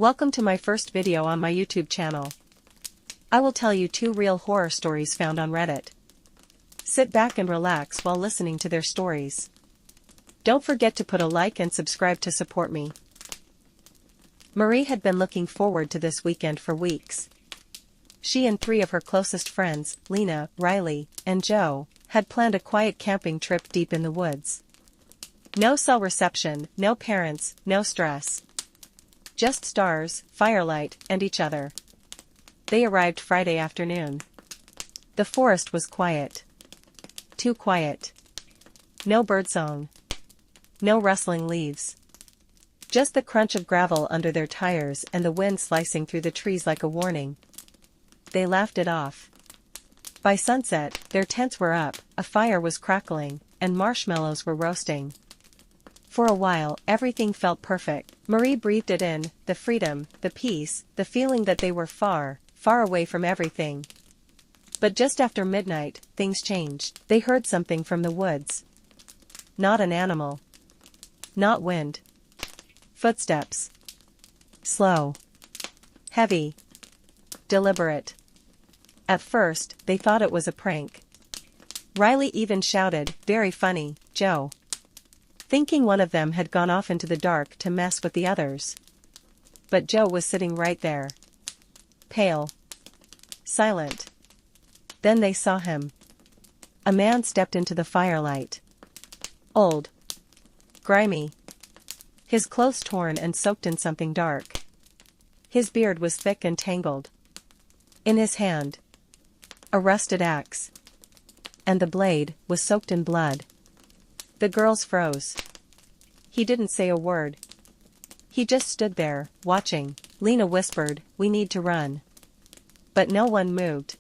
Welcome to my first video on my YouTube channel. I will tell you 2 real horror stories found on Reddit. Sit back and relax while listening to their stories. Don't forget to put a like and subscribe to support me. Marie had been looking forward to this weekend for weeks. She and 3 of her closest friends, Lena, Riley, and Joe, had planned a quiet camping trip deep in the woods. No cell reception, no parents, no stress. Just stars, firelight, and each other. They arrived Friday afternoon. The forest was quiet. Too quiet. No birdsong. No rustling leaves. Just the crunch of gravel under their tires and the wind slicing through the trees like a warning. They laughed it off. By sunset, their tents were up, a fire was crackling, and marshmallows were roasting. For a while, everything felt perfect. Marie breathed it in, the freedom, the peace, the feeling that they were far, far away from everything. But just after midnight, things changed. They heard something from the woods. Not an animal. Not wind. Footsteps. Slow. Heavy. Deliberate. At first, they thought it was a prank. Riley even shouted, "Very funny, Joe," thinking one of them had gone off into the dark to mess with the others. But Joe was sitting right there. Pale. Silent. Then they saw him. A man stepped into the firelight. Old. Grimy. His clothes torn and soaked in something dark. His beard was thick and tangled. In his hand, a rusted axe. And the blade was soaked in blood. The girls froze. He didn't say a word. He just stood there, watching. Lena whispered, "We need to run." But no one moved.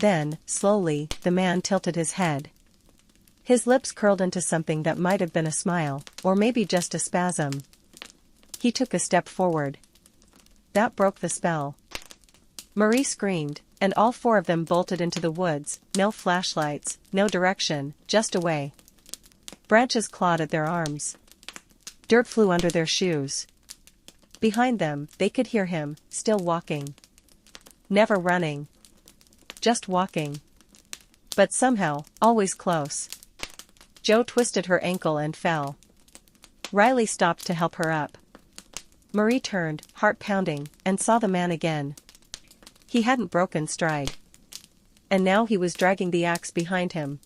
Then, slowly, the man tilted his head. His lips curled into something that might have been a smile, or maybe just a spasm. He took a step forward. That broke the spell. Marie screamed, and all 4 of them bolted into the woods, no flashlights, no direction, just away. Branches clawed at their arms. Dirt flew under their shoes. Behind them, they could hear him, still walking. Never running. Just walking. But somehow, always close. Joe twisted her ankle and fell. Riley stopped to help her up. Marie turned, heart pounding, and saw the man again. He hadn't broken stride. And now he was dragging the axe behind him.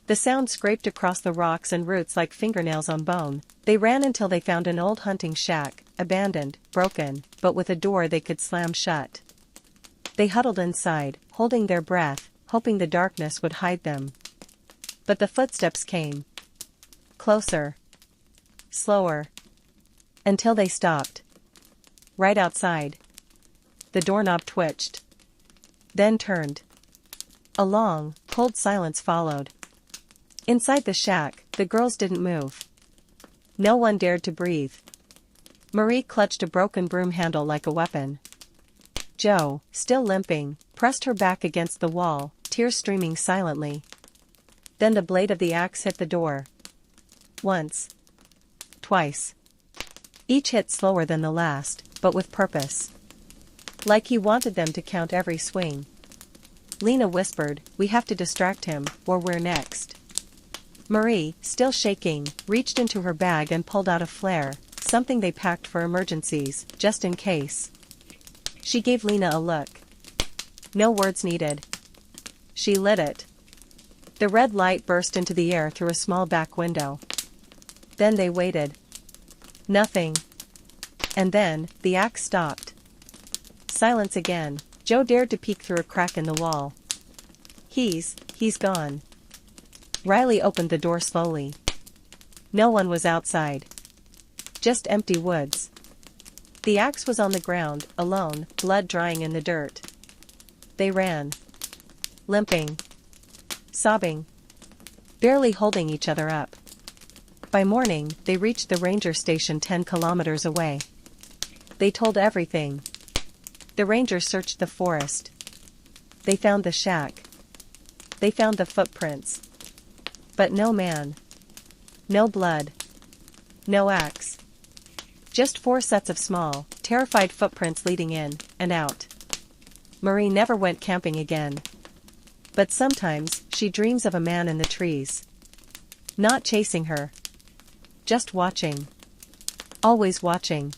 The sound scraped across the rocks and roots like fingernails on bone. They ran until they found an old hunting shack, abandoned, broken, but with a door they could slam shut. They huddled inside, holding their breath, hoping the darkness would hide them. But the footsteps came. Closer. Slower. Until they stopped. Right outside. The doorknob twitched. Then turned. A long, cold silence followed. Inside the shack, the girls didn't move. No one dared to breathe. Marie clutched a broken broom handle like a weapon. Joe, still limping, pressed her back against the wall, tears streaming silently. Then the blade of the axe hit the door. Once. Twice. Each hit slower than the last, but with purpose. Like he wanted them to count every swing. Lena whispered, "We have to distract him, or we're next." Marie, still shaking, reached into her bag and pulled out a flare, something they packed for emergencies, just in case. She gave Lena a look. No words needed. She lit it. The red light burst into the air through a small back window. Then they waited. Nothing. And then, the axe stopped. Silence again. Joe dared to peek through a crack in the wall. He's gone. Riley opened the door slowly. No one was outside. Just empty woods. The axe was on the ground, alone, blood drying in the dirt. They ran. Limping. Sobbing. Barely holding each other up. By morning, they reached the ranger station 10 kilometers away. They told everything. The rangers searched the forest. They found the shack. They found the footprints. But no man. No blood. No axe. Just 4 sets of small, terrified footprints leading in and out. Marie never went camping again. But sometimes, she dreams of a man in the trees. Not chasing her. Just watching. Always watching.